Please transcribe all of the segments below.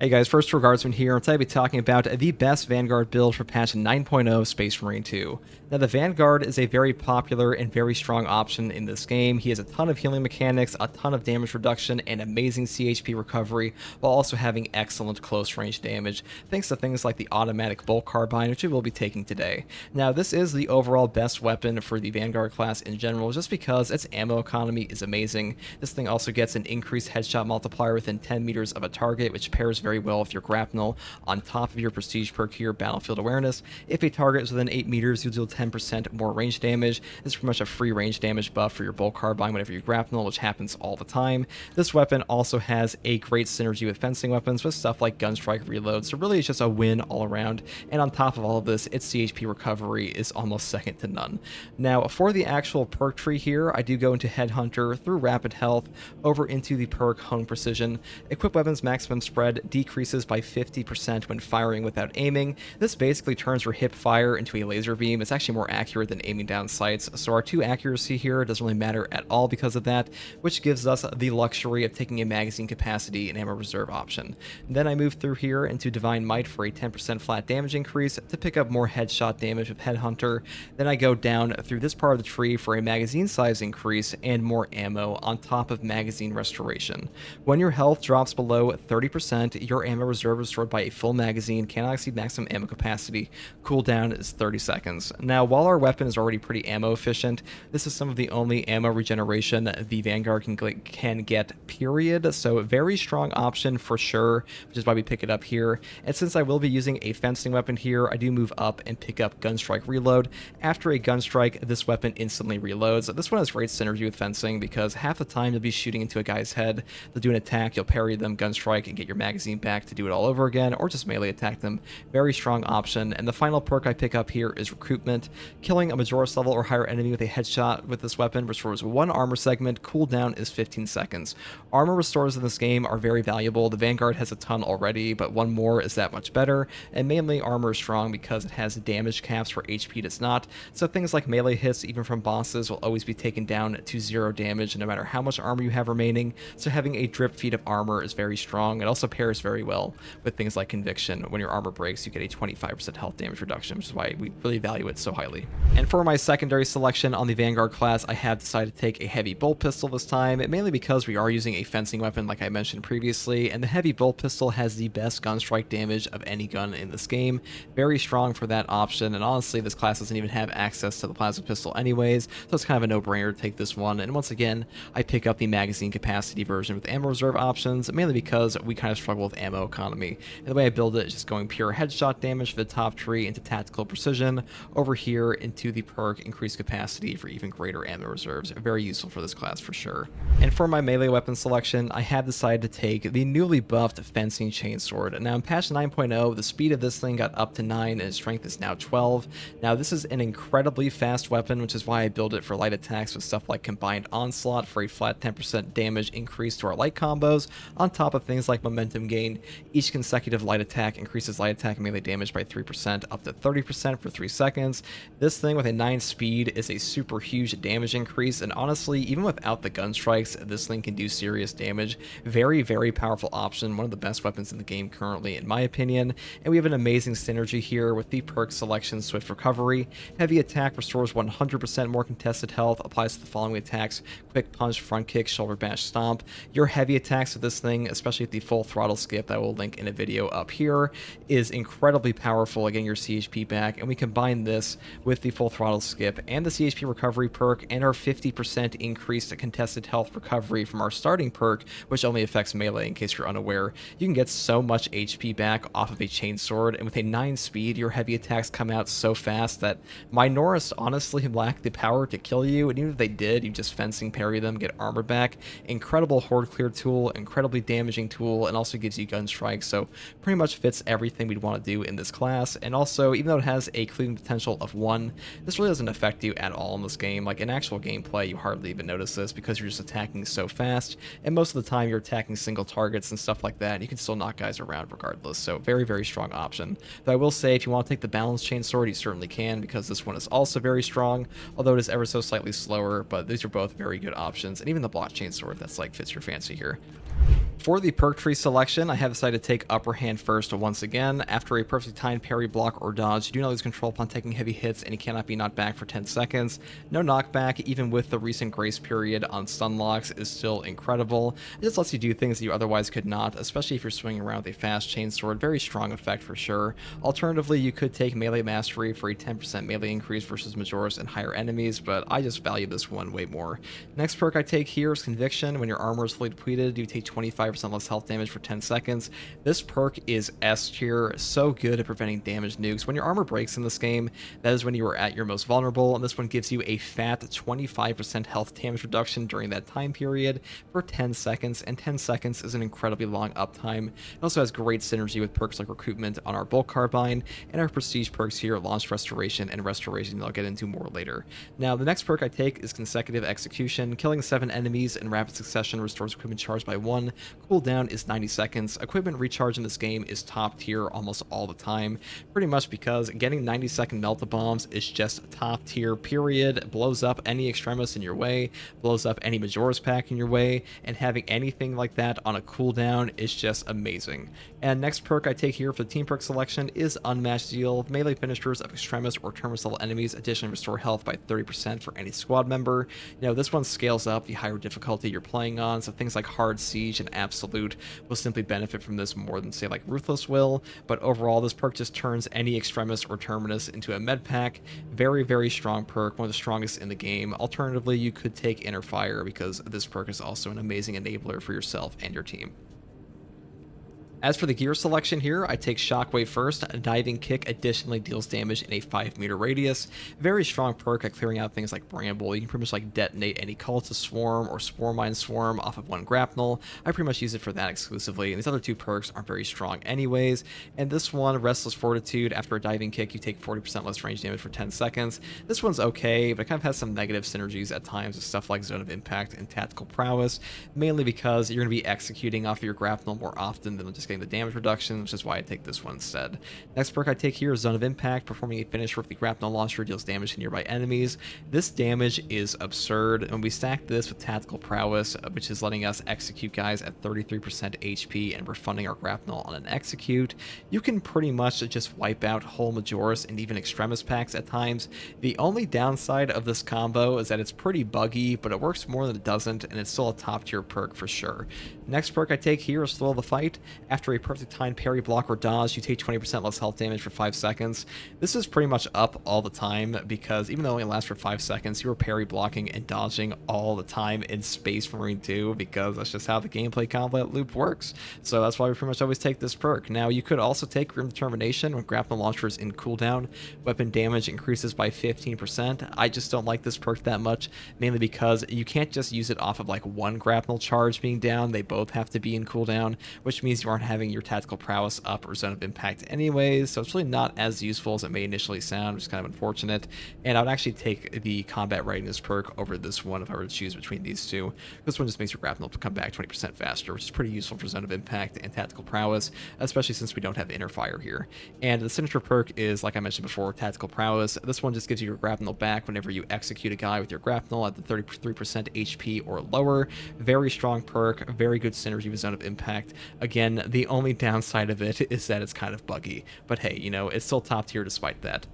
Hey guys, first Regardsman here, and today I'll be talking about the best Vanguard build for patch 9.0 Space Marine 2. Now the Vanguard is a very popular and very strong option in this game. He has a ton of healing mechanics, a ton of damage reduction, and amazing CHP recovery, while also having excellent close range damage, thanks to things like the automatic bolt carbine, which we will be taking today. Now this is the overall best weapon for the Vanguard class in general, just because its ammo economy is amazing. This thing also gets an increased headshot multiplier within 10 meters of a target, which pairs very well with your grapnel, on top of your prestige perk here, Battlefield Awareness. If a target is within 8 meters, you'll deal 10% more range damage. This is pretty much a free range damage buff for your bolt carbine whenever you grapnel, which happens all the time. This weapon also has a great synergy with fencing weapons with stuff like gunstrike reload, so really it's just a win all around. And on top of all of this, its CHP recovery is almost second to none. Now for the actual perk tree here, I do go into Headhunter through Rapid Health over into the perk Hone Precision. Equip weapons maximum spread decreases by 50% when firing without aiming. This basically turns your hip fire into a laser beam. It's actually more accurate than aiming down sights, so our 2 accuracy here doesn't really matter at all because of that, which gives us the luxury of taking a magazine capacity and ammo reserve option. Then I move through here into Divine Might for a 10% flat damage increase to pick up more headshot damage with Headhunter. Then I go down through this part of the tree for a magazine size increase and more ammo on top of magazine restoration. When your health drops below 30%, your ammo reserve is restored by a full magazine, cannot exceed maximum ammo capacity. Cooldown is 30 seconds. Now, while our weapon is already pretty ammo efficient, this is some of the only ammo regeneration the Vanguard can get, period. So a very strong option for sure, which is why we pick it up here. And since I will be using a fencing weapon here, I do move up and pick up Gunstrike Reload. After a Gunstrike, this weapon instantly reloads. This one has great synergy with fencing because half the time you'll be shooting into a guy's head, they'll do an attack, you'll parry them, Gunstrike, and get your magazine back to do it all over again, or just melee attack them. Very strong option. And the final perk I pick up here is Recruitment. Killing a Majoris level or higher enemy with a headshot with this weapon restores 1 armor segment. Cooldown is 15 seconds. Armor restores in this game are very valuable. The Vanguard has a ton already, but 1 more is that much better. And mainly armor is strong because it has damage caps where HP does not. So things like melee hits, even from bosses, will always be taken down to 0 damage no matter how much armor you have remaining. So having a drip feed of armor is very strong. It also pairs very well with things like Conviction. When your armor breaks, you get a 25% health damage reduction, which is why we really value it so highly. And for my secondary selection on the Vanguard class, I have decided to take a heavy bolt pistol this time, mainly because we are using a fencing weapon like I mentioned previously, and the heavy bolt pistol has the best gunstrike damage of any gun in this game. Very strong for that option, and honestly this class doesn't even have access to the plasma pistol anyways, so it's kind of a no-brainer to take this one. And once again, I pick up the magazine capacity version with ammo reserve options, mainly because we kind of struggle with ammo economy. And the way I build it is just going pure headshot damage for the top tree into tactical precision, over here into the perk increased capacity for even greater ammo reserves. Very useful for this class for sure. And for my melee weapon selection, I have decided to take the newly buffed fencing Chainsword. Now in patch 9.0, the speed of this thing got up to 9 and its strength is now 12. Now this is an incredibly fast weapon, which is why I build it for light attacks with stuff like Combined Onslaught for a flat 10% damage increase to our light combos, on top of things like momentum gain. Each consecutive light attack increases light attack and melee damage by 3% up to 30% for 3 seconds. This thing with a 9 speed is a super huge damage increase, and honestly, even without the gun strikes, this thing can do serious damage. Very, very powerful option, one of the best weapons in the game currently in my opinion. And we have an amazing synergy here with the perk selection Swift Recovery. Heavy attack restores 100% more contested health, applies to the following attacks: Quick Punch, Front Kick, Shoulder Bash, Stomp. Your heavy attacks with this thing, especially at the full throttle skip that I will link in a video up here, is incredibly powerful at getting your CHP back. And we combine this with the full throttle skip and the CHP recovery perk and our 50% increased contested health recovery from our starting perk, which only affects melee in case you're unaware. You can get so much HP back off of a Chainsword, and with a 9 speed, your heavy attacks come out so fast that Minoris honestly lack the power to kill you, and even if they did, you just fencing parry them, get armor back. Incredible horde clear tool, incredibly damaging tool, and also gives you gun strikes, so pretty much fits everything we'd want to do in this class. And also, even though it has a cleaving potential of 1, this really doesn't affect you at all in this game. Like in actual gameplay, you hardly even notice this because you're just attacking so fast, and most of the time you're attacking single targets and stuff like that, and you can still knock guys around regardless. So very, very strong option. Though I will say, if you want to take the balanced Chainsword, you certainly can, because this one is also very strong, although it is ever so slightly slower. But these are both very good options, and even the block Chainsword, that's like fits your fancy here. For the perk tree selection, I have decided to take upper hand first once again. After a perfectly timed parry, block, or dodge, you do not lose control upon taking heavy hits, and you cannot be knocked back for 10 seconds. No knockback, even with the recent grace period on stun locks, is still incredible. It just lets you do things that you otherwise could not, especially if you're swinging around with a fast Chainsword. Very strong effect for sure. Alternatively, you could take melee mastery for a 10% melee increase versus Majoris and higher enemies, but I just value this one way more. Next perk I take here is Conviction. When your armor is fully depleted, you take 25% less health damage for 10 seconds. This perk is S tier, so good at preventing damage nukes. When your armor breaks in this game, that is when you are at your most vulnerable, and this one gives you a fat 25% health damage reduction during that time period for 10 seconds, and 10 seconds is an incredibly long uptime. It also has great synergy with perks like Recruitment on our Bulk Carbine, and our prestige perks here, Launch Restoration and Restoration, that I'll get into more later. Now, the next perk I take is Consecutive Execution. Killing 7 enemies in rapid succession restores equipment charge by 1. Cooldown is 90 seconds. Equipment recharge in this game is top tier almost all the time, pretty much because getting 90-second melt-the-bombs is just top tier, period. It blows up any Extremis in your way, blows up any Majoris pack in your way, and having anything like that on a cooldown is just amazing. And next perk I take here for the team perk selection is Unmatched Zeal. Melee finishers of Extremis or Terminus level enemies additionally restore health by 30% for any squad member. You know, this one scales up the higher difficulty you're playing on, so things like Hard Siege and Absolute will simply benefit from this more than, say, like Ruthless will, but overall this perk just turns any Extremis or Terminus into a med pack. Very, very strong perk, one of the strongest in the game. Alternatively, you could take Inner Fire, because this perk is also an amazing enabler for yourself and your team. As for the gear selection here, I take Shockwave first. A Diving Kick additionally deals damage in a 5-meter radius. Very strong perk at clearing out things like Bramble. You can pretty much like detonate any Cultist Swarm or Spore Mine Swarm off of one grapnel. I pretty much use it for that exclusively, and these other two perks aren't very strong anyways. And this one, Restless Fortitude, after a Diving Kick, you take 40% less range damage for 10 seconds. This one's okay, but it kind of has some negative synergies at times with stuff like Zone of Impact and Tactical Prowess, mainly because you're going to be executing off of your grapnel more often than just getting the damage reduction, which is why I take this one instead. Next perk I take here is Zone of Impact. Performing a finish with the grapnel launcher deals damage to nearby enemies. This damage is absurd, and we stack this with Tactical Prowess, which is letting us execute guys at 33% HP and refunding our grapnel on an execute. You can pretty much just wipe out whole Majoris and even Extremis packs at times. The only downside of this combo is that it's pretty buggy, but it works more than it doesn't, and it's still a top tier perk for sure. Next perk I take here is Thrill of the Fight. After a perfect timed parry, block, or dodge, you take 20% less health damage for 5 seconds. This is pretty much up all the time, because even though it only lasts for 5 seconds, you are parry, blocking, and dodging all the time in Space Marine 2, because that's just how the gameplay combat loop works. So that's why we pretty much always take this perk. Now, you could also take Grim Determination when grapnel launcher is in cooldown. Weapon damage increases by 15%. I just don't like this perk that much, mainly because you can't just use it off of like one grapnel charge being down. They both have to be in cooldown, which means you aren't having your Tactical Prowess up or Zone of Impact anyways, so it's really not as useful as it may initially sound, which is kind of unfortunate. And I would actually take the Combat Readiness perk over this one if I were to choose between these two. This one just makes your grapnel come back 20% faster, which is pretty useful for Zone of Impact and Tactical Prowess, especially since we don't have Inner Fire here. And the signature perk is, like I mentioned before, Tactical Prowess. This one just gives you your grapnel back whenever you execute a guy with your grapnel at the 33% HP or lower. Very strong perk, very good synergy with Zone of Impact. Again, the only downside of it is that it's kind of buggy, but hey, you know, it's still top tier despite that.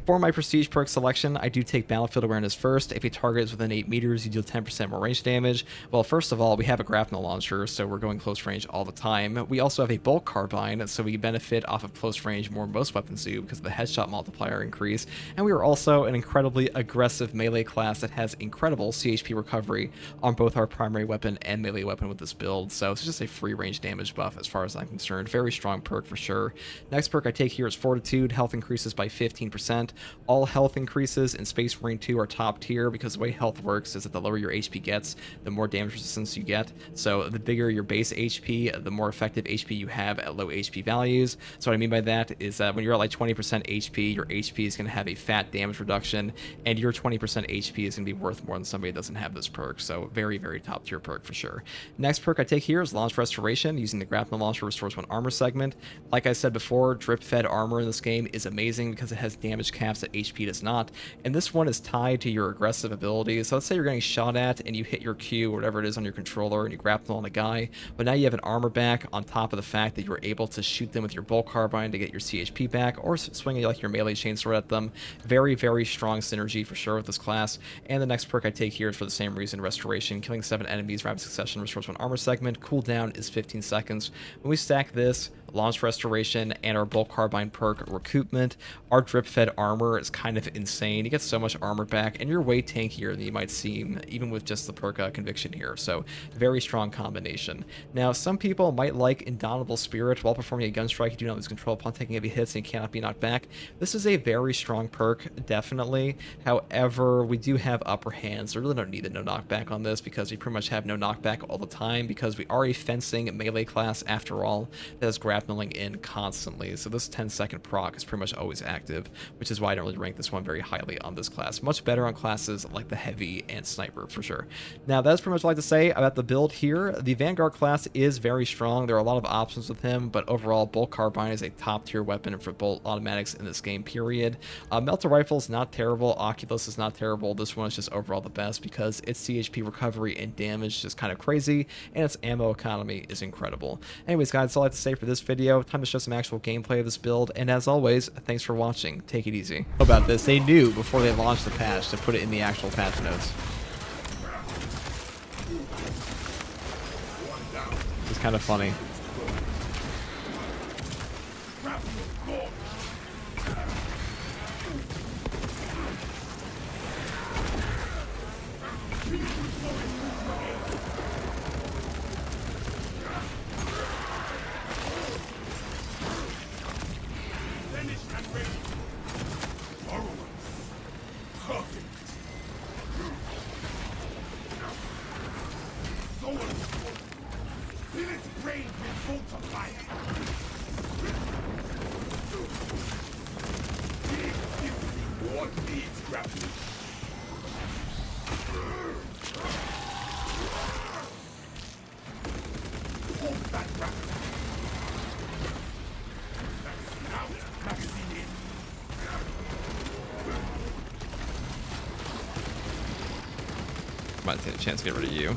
For my prestige perk selection, I do take Battlefield Awareness first. If a target is within 8 meters, you deal 10% more range damage. Well, first of all, we have a grapnel launcher, so we're going close range all the time. We also have a Bulk Carbine, so we benefit off of close range more than most weapons do because of the headshot multiplier increase. And we are also an incredibly aggressive melee class that has incredible CHP recovery on both our primary weapon and melee weapon with this build, so it's just a free range damage buff as far as I'm concerned. Very strong perk for sure. Next perk I take here is Fortitude. Health increases by 15%. All health increases in Space Marine 2 are top tier, because the way health works is that the lower your HP gets, the more damage resistance you get. So the bigger your base HP, the more effective HP you have at low HP values. So what I mean by that is that when you're at like 20% HP, your HP is going to have a fat damage reduction, and your 20% HP is going to be worth more than somebody that doesn't have this perk. So very, very top tier perk for sure. Next perk I take here is Launch Restoration. Using the grapnel launcher restores one armor segment. Like I said before, drip fed armor in this game is amazing because it has damage cap caps that HP does not, and this one is tied to your aggressive abilities. So let's say you're getting shot at and you hit your Q or whatever it is on your controller and you grapple on a guy, but now you have an armor back on top of the fact that you were able to shoot them with your bolt carbine to get your CHP back, or swing like your melee chainsword at them. Very, very strong synergy for sure with this class. And the next perk I take here is for the same reason, Restoration. Killing 7 enemies rapid succession restores 1 armor segment. Cooldown is 15 seconds. When we stack this, Launch Restoration, and our Bolt Carbine perk, Recoupment, our drip-fed armor is kind of insane. You get so much armor back, and you're way tankier than you might seem, even with just the perk Conviction here. So, very strong combination. Now, some people might like Indomitable Spirit. While performing a gun strike, you do not lose control upon taking heavy hits, and you cannot be knocked back. This is a very strong perk, definitely. However, we do have upper hands, so we really don't need a no knockback on this, because we pretty much have no knockback all the time, because we are a fencing melee class after all that is grappling in constantly. So this 10-second proc is pretty much always active, which is why I don't really rank this one very highly on this class. Much better on classes like the Heavy and Sniper for sure. Now that's pretty much what I like to say about the build here. The Vanguard class is very strong. There are a lot of options with him, but overall Bolt Carbine is a top tier weapon for bolt automatics in this game, period. Melter Rifle is not terrible. Oculus is not terrible. This one is just overall the best because its CHP recovery and damage is just kind of crazy, and its ammo economy is incredible. Anyways guys, that's all I have to say for this video. Time to show some actual gameplay of this build, and as always, thanks for watching. Take it easy. How about this? They knew before they launched the patch to put it in the actual patch notes. It's kind of funny. Might take a chance to get rid of you.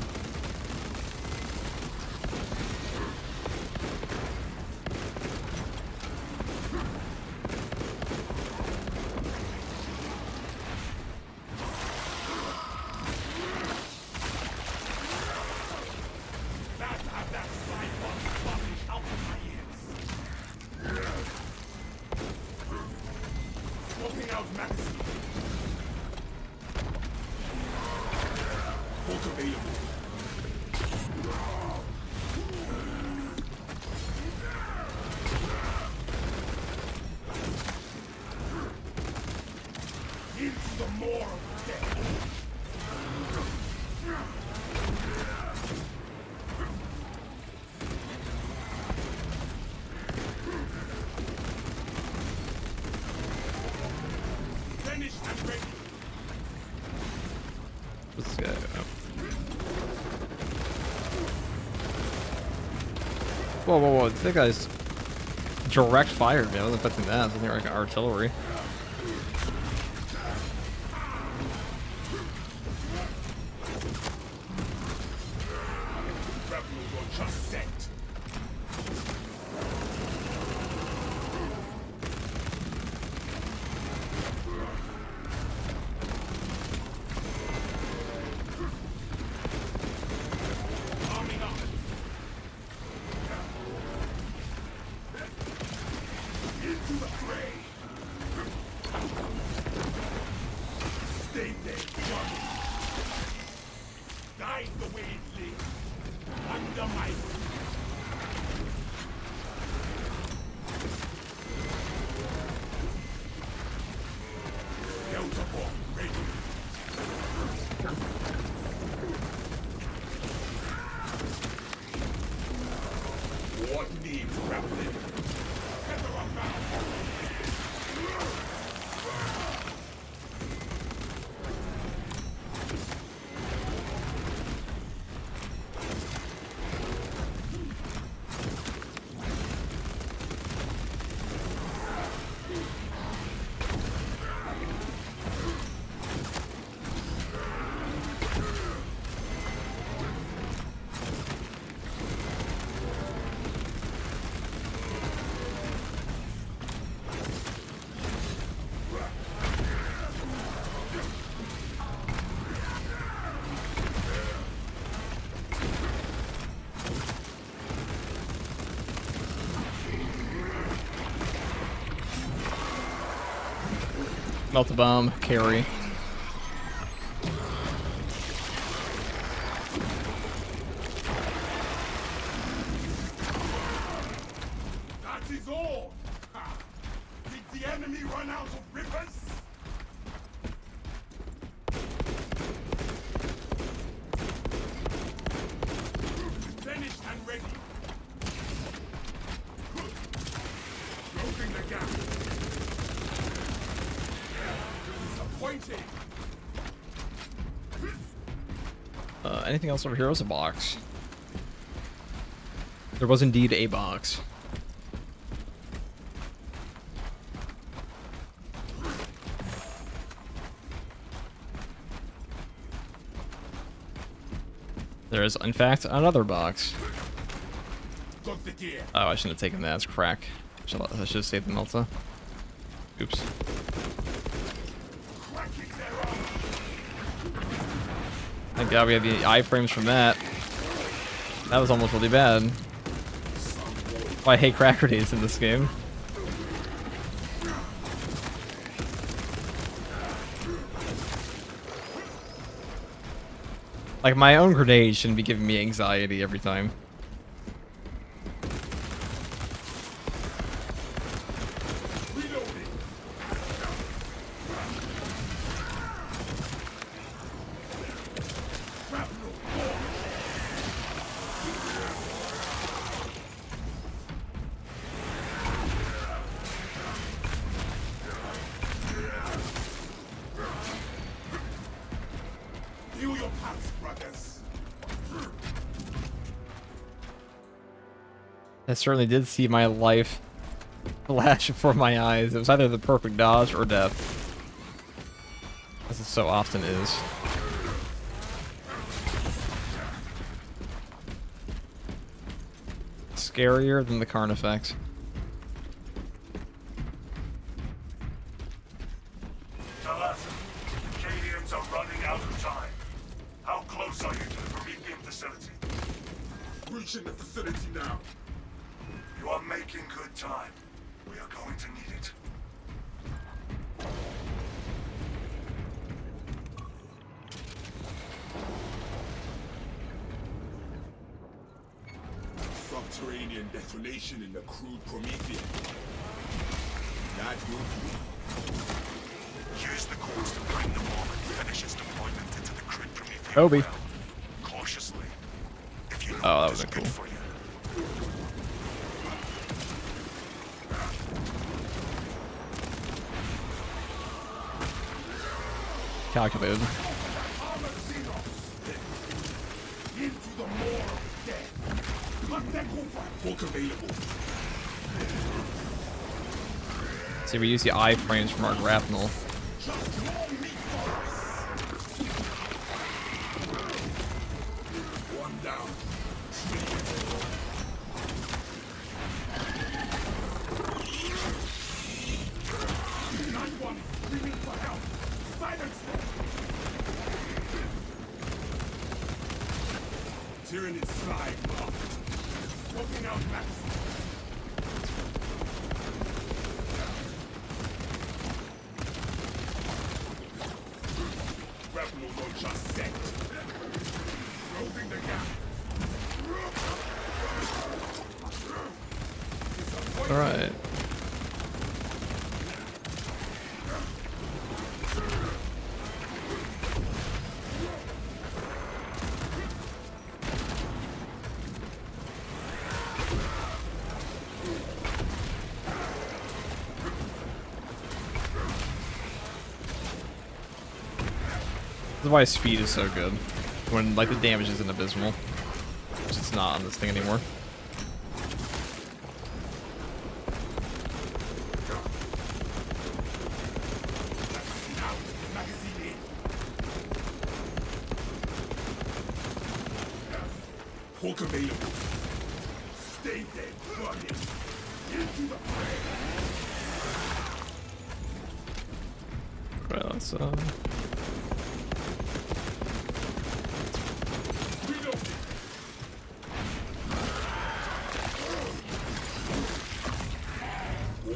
Let's go. Whoa, whoa, whoa. That guy's direct fire, man. I wasn't expecting that. I was thinking like artillery. Melt the bomb, carry. That is all. Ha. Did the enemy run out of rippers? Finished and ready. Closing the gap. Disappointing. Anything else over here? Was a box. There was indeed a box. There is, in fact, another box. Got the gear. Oh, I shouldn't have taken that as crack. I should have saved the Melta. Oops. Cracking their armor. Thank God we have the iframes from that. That was almost really bad. Oh, I hate crack grenades in this game. Like, my own grenade shouldn't be giving me anxiety every time. Reloading. Shrapnel. Feel your pulse, brothers. I certainly did see my life flash before my eyes. It was either the perfect dodge or death. As it so often is. Scarier than the Carnifex. Cadians are running out of time. How close are you to the Promethean facility? Reaching the facility now. You are making good time. We are going to need it. Subterranean detonation in the crude Promethean. That will do. Use the cores to bring the bomb and finish its deployment into the crude Promethean. Kobe. Cautiously. If you Oh, that know was it's cool. good for you. Calculated. Into the maw of death. Cut that over. Book available. See, we use the iframes from our grapnel. Just more meat for us. One down. Not one is screaming for help. Silence them. Tyranid slide blocked. Smoking out magazine. Grapnel launcher set. Closing the gap. Alright. This is why speed is so good. When, like, the damage isn't abysmal. Which it's not on this thing anymore. Now, magazine in. Hawk available. Stay dead, fucking. Into the fray. Right, let's, Reloading.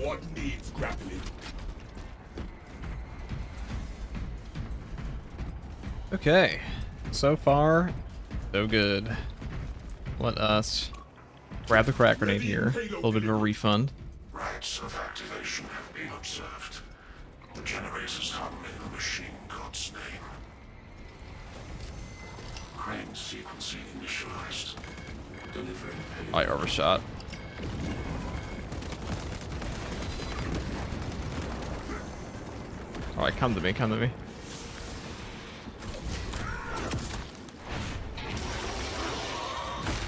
What needs grappling? Okay, so far, so good. Let us grab the crack grenade here. A little bit of a refund. Rites of activation have been observed. The generators hum in the machine god's name. Crane sequencing initialized. Delivering payload. I overshot. Alright, come to me, come to me.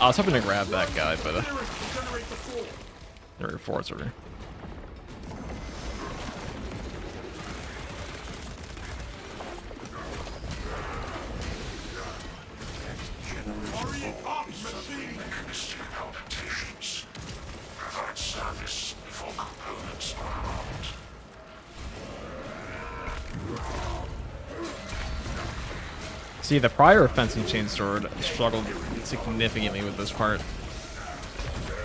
I was hoping to grab that guy, but there are 4 over. Mechanistic palpitations. Provide service before components are armed. See, the prior offensive Chainsword struggled significantly with this part.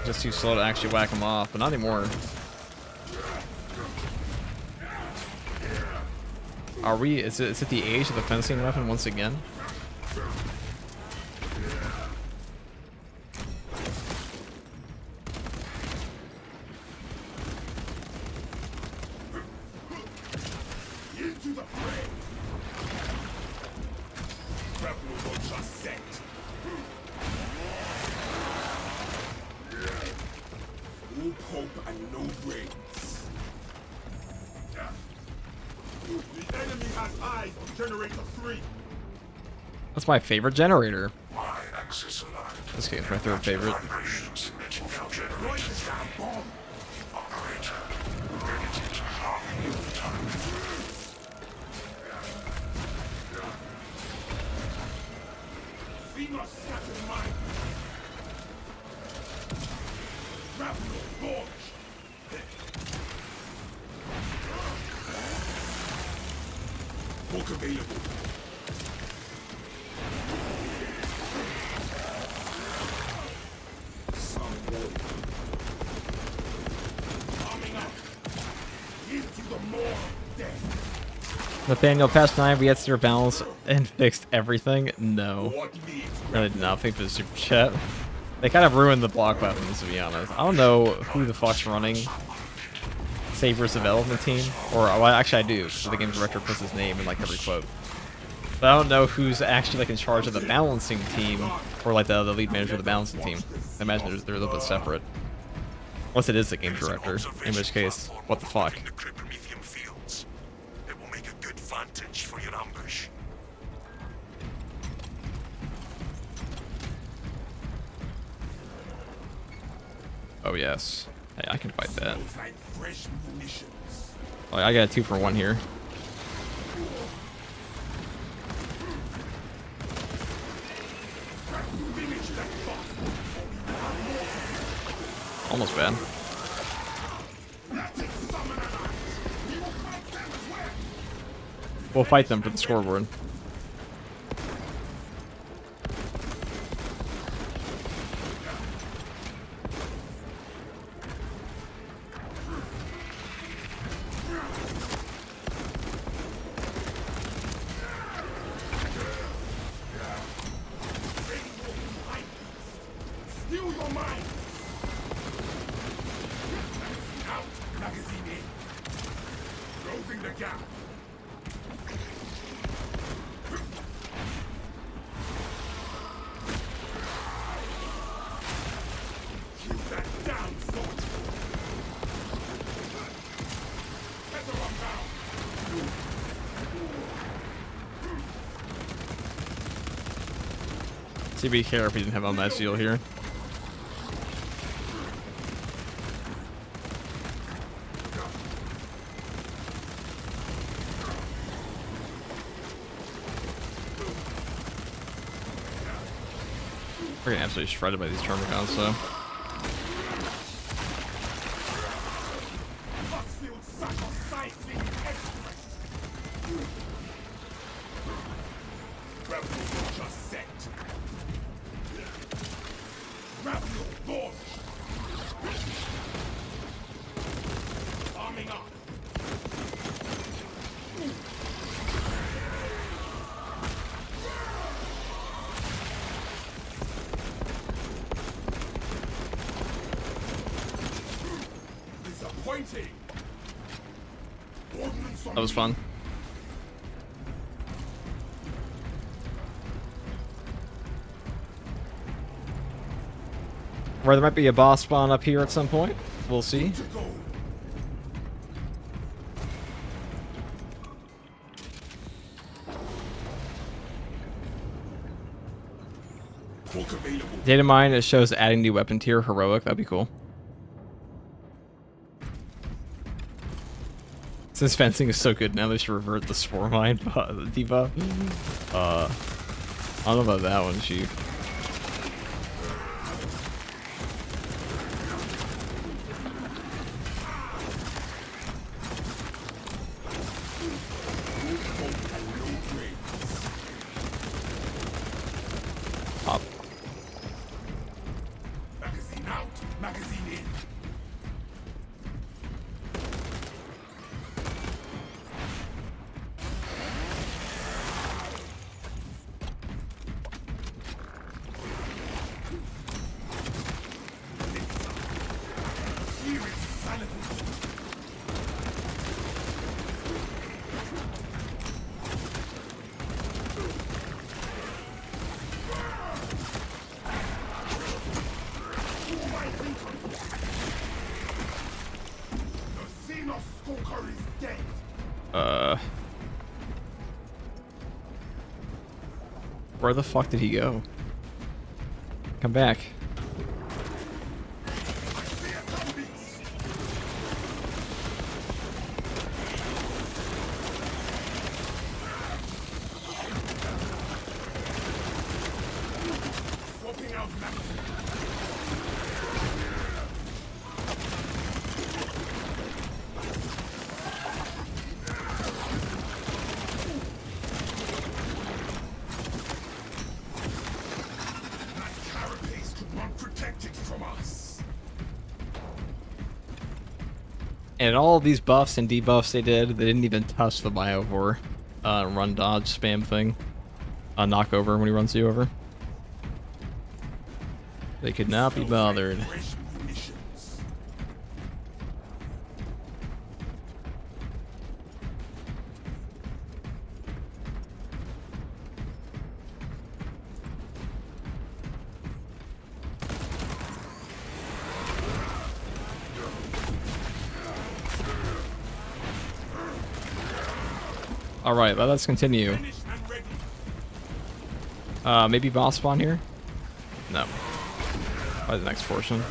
Just too slow to actually whack him off, but not anymore. Are we? Is it the age of the fencing weapon once again? Into the fray. Rebel will just set. No hope and no brains. The enemy has eyes on generator 3. That's my favorite generator. My axis aligned. This game's my third favorite. Vibrations emitting from generator 3. Operator, ready to harm you the time. Femur scattered mine. Grapple launch. Walk available. Some warrior. Arming up. Into the maw of death. Nathaniel, past 9, we had zero balance and fixed everything. No. What needs Really did not think for the super chat. They kind of ruined the block weapons, to be honest. I don't know who the fuck's running Saber's development team. Or, well, actually I do, because the game director puts his name in like every quote. But I don't know who's actually like in charge of the balancing team, or like the lead manager of the balancing team. I imagine they're a little bit separate. Unless it is the game director, in which case, what the fuck. It will make a good vantage for your ambush. Oh yes. Hey, I can fight that. Like fresh munitions. Oh, I got a 2-for-1 here. Finish that boss. Almost bad. We'll fight them for the scoreboard. Steal your mind. Out, magazine in. Closing the gap. Keep that down, soldier. Tether on down. See, be careful if he didn't have on that shield here. We're getting absolutely shredded by these Termicons, so. Bufffield sacrificing express. Rebel will just set. Rebel launch. Arming up. That was fun. Or there might be a boss spawn up here at some point. We'll see. Data mine, it shows adding new weapon tier heroic. That'd be cool. Since fencing is so good now, they should revert the spore mine debuff. I don't know about that one, Chief. Pop. Magazine out, magazine in. Where the fuck did he go? Come back. And all of these buffs and debuffs they didn't even touch the Biovore run dodge spam thing. Knock over when he runs you over. They could not be bothered. Alright, well, let's continue. Maybe boss spawn here? No. Probably the next portion.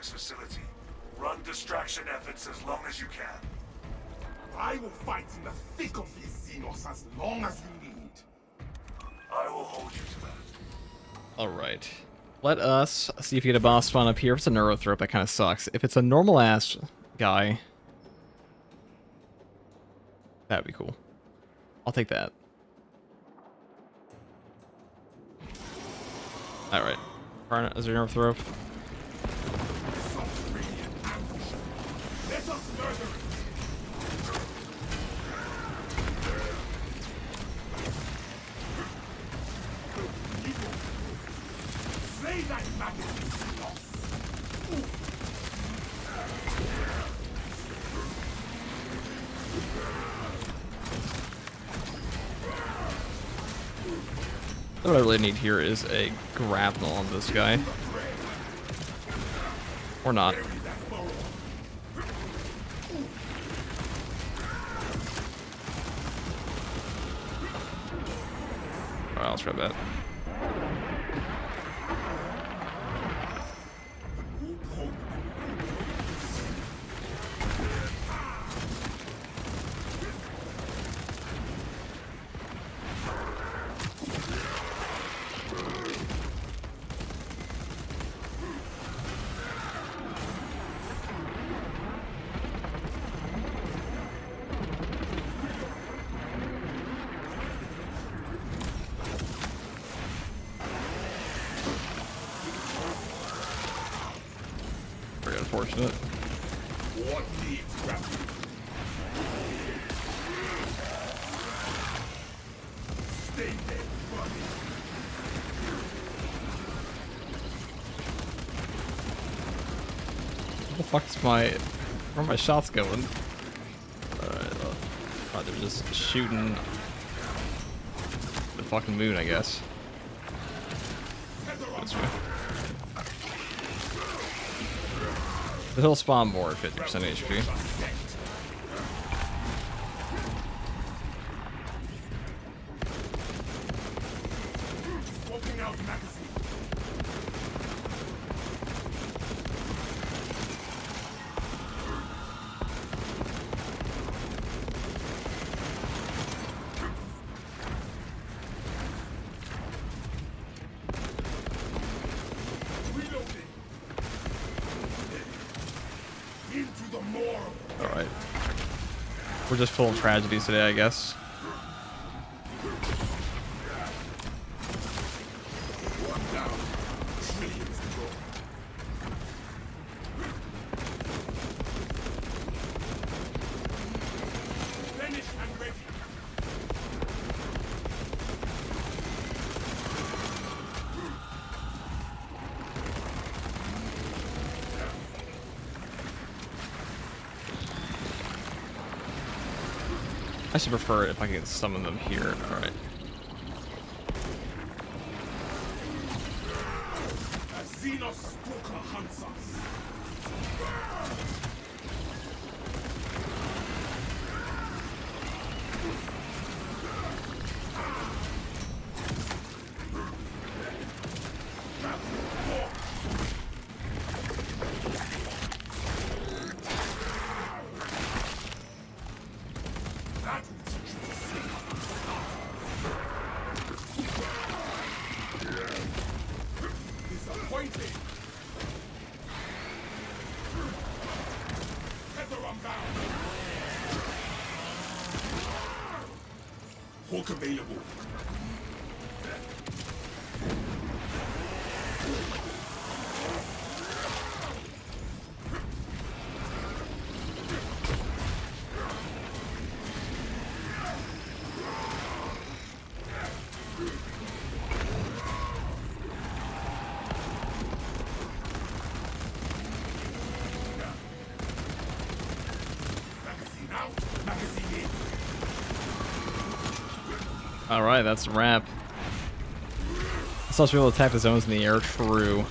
Facility. Run distraction efforts as long as you can. I will fight in the thick of these Xenos as long as you need. I will hold you to that. Alright. Let us see if you get a boss spawn up here. If it's a Neurothrope, that kind of sucks. If it's a normal ass guy, that'd be cool. I'll take that. Alright. Is there a Neurothrope? What I really need here is a grapnel on this guy. Or not. Alright, I'll try that. Very unfortunate. What needs rapid? Stay dead, buddy. What the fuck is where are my shots going? Alright, oh, they're just shooting the fucking moon, I guess. This way. He'll spawn more at 50% HP. Smoking out magazine. Alright. We're just full of tragedies today, I guess. I should prefer it if I can summon them here. Alright. Hook available. Magazine out. Magazine in. Alright, that's a wrap. It's also able to attack the zones in the air. True.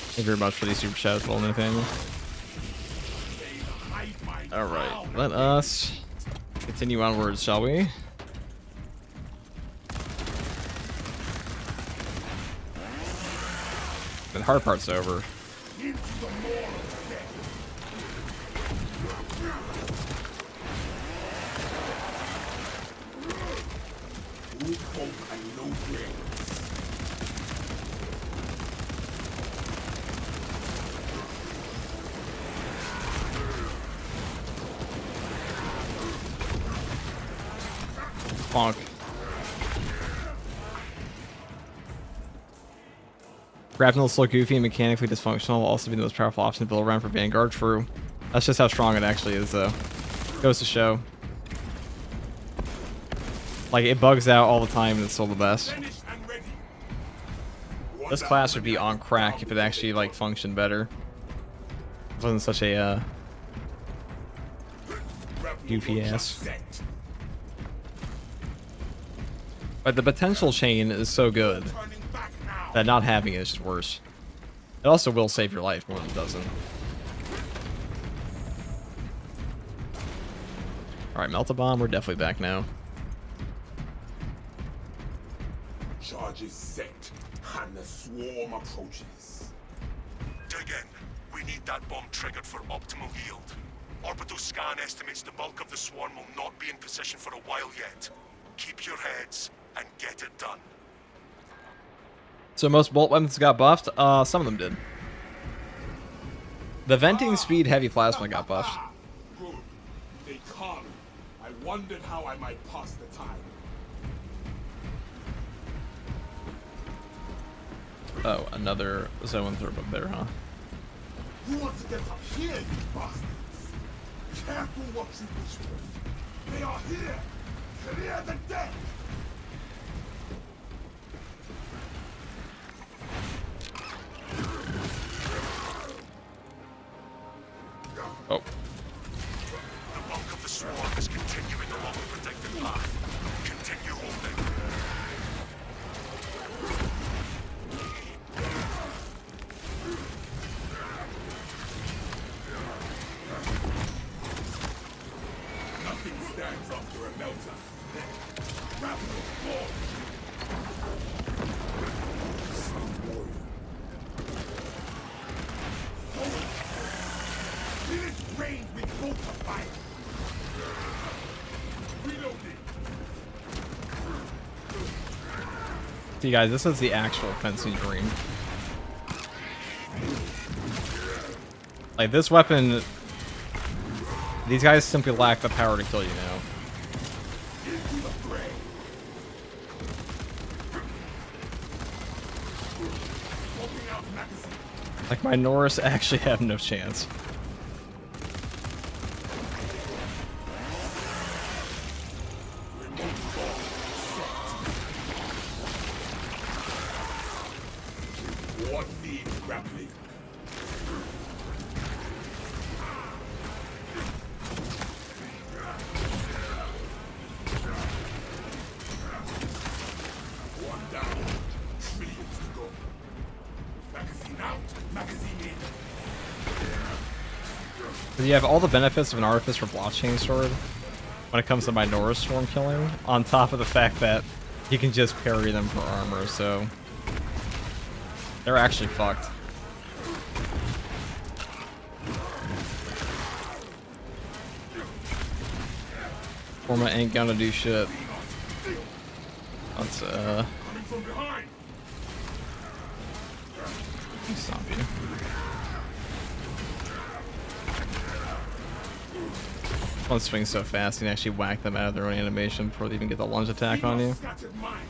Thank you very much for these super chats, Full Nathaniel. Alright, let us continue onwards, shall we? The hard part's over. Bonk. Grappling will slow goofy and mechanically dysfunctional will also be the most powerful option to build around for Vanguard. True. That's just how strong it actually is, though. Goes to show. Like, it bugs out all the time and it's still the best. This class would be on crack if it actually, like, functioned better. It wasn't such a, goofy ass. But the potential chain is so good that not having it is just worse. It also will save your life more than it doesn't. Alright, melt a bomb, we're definitely back now. Charges set, and the swarm approaches. Dig in. We need that bomb triggered for optimal yield. Orbital scan estimates the bulk of the swarm will not be in position for a while yet. Keep your heads and get it done. So most bolt weapons got buffed? Some of them did. The venting speed heavy plasma got buffed. Good. They come. I wondered how I might pass the time. Oh, another zone third up there, huh? You want to get up here, you bastards! Careful what you wish for. They are here! Clear the deck! Oh. The bulk of the swarm is continuing along the protected path. Continue holding. Nothing stands after a melter. Grapple forward. Some warrior. Fill its brains with bolter fire. Reloading. See, guys, this is the actual fencing dream. Like, this weapon... These guys simply lack the power to kill you now. Into the fray. Swapping out magazine. Like, my Norris actually have no chance. What needs grappling? One down. Trillions to go. Magazine out. Magazine in. You have all the benefits of an Artificer block Chainsword when it comes to my Norris Storm killing, on top of the fact that you can just parry them for armor, so they're actually fucked. Forma ain't gonna do shit. Let's Coming from behind. stop you. One swing so fast you can actually whack them out of their own animation before they even get the lunge attack on you. Scattered minds.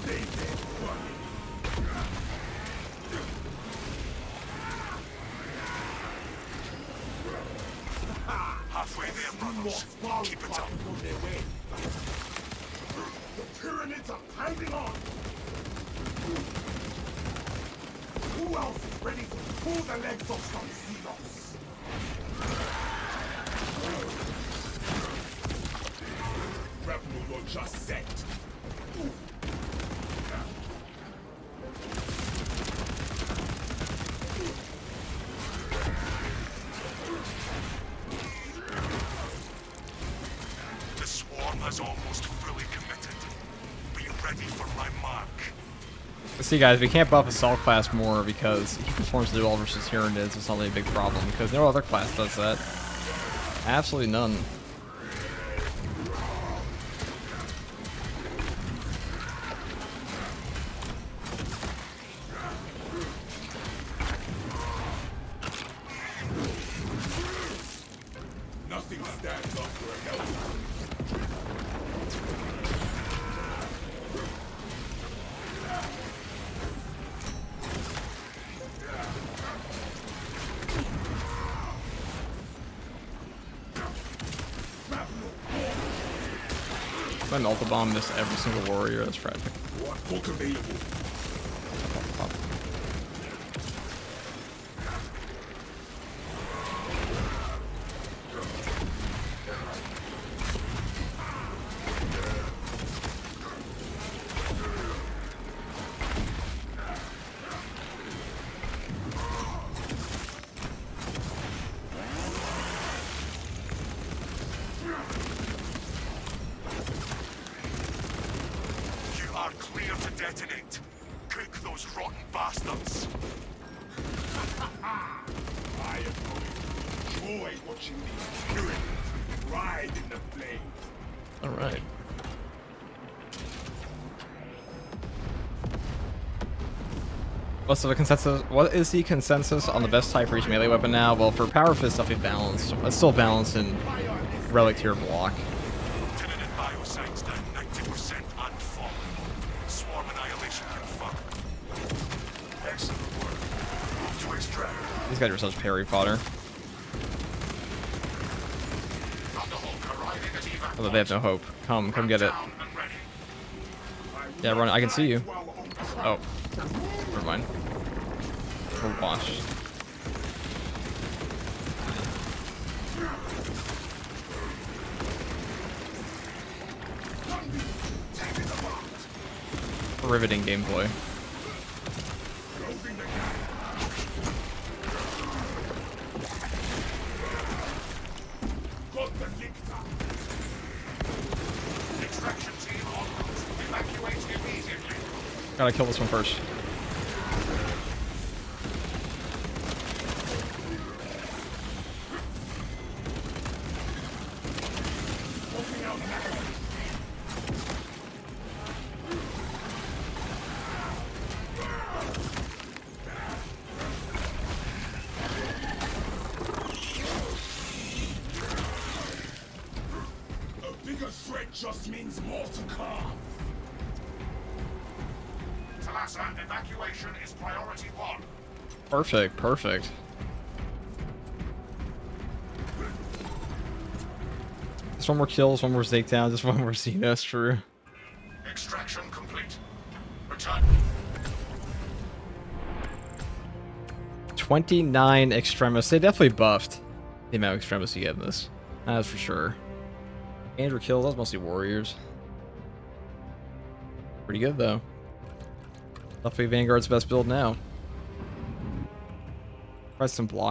Stay dead, buddy. Halfway there, brothers. Keep it up. The pyramids are climbing on. Who else is ready to pull the legs off some Xenos? Grapple launcher set. The swarm has almost fully committed. Be ready for my mark. See, guys, we can't buff Assault class more because he performs really well versus Tyranids. It's not really a big problem because no other class does that. Absolutely none. Nothing stands up for a melter. If an Ultra Bomb missed every single warrior, that's tragic. What book available? You are clear to detonate. Cook those rotten bastards. I am going to enjoy watching these pyramids ride in the flames. Alright. What's the consensus? What is the consensus on the best type for each melee weapon now? Well, for Power Fist, definitely balanced. It's still balanced in Relic Tier block. Lieutenant and bioscience done 90% unfallen. Swarm annihilation can fuck. Excellent work. Move to extract. These guys are such parry fodder. Oh, they have no hope. Come get it. Yeah, run. I can see you. Oh, never mind. We're washed. Riveting gameplay. Extraction team en route. Evacuate immediately. Gotta kill this one first. A bigger threat just means more to come. Talassa, evacuation is priority 1. Perfect, perfect. Just one more kills, one more takedowns, just one more Xenos, true. Extraction complete. Return. 29 Extremis. They definitely buffed the amount of Extremis you get in this. That's for sure. Andrew kills, that's mostly warriors. Pretty good though. Definitely Vanguard's best build now. Press some block.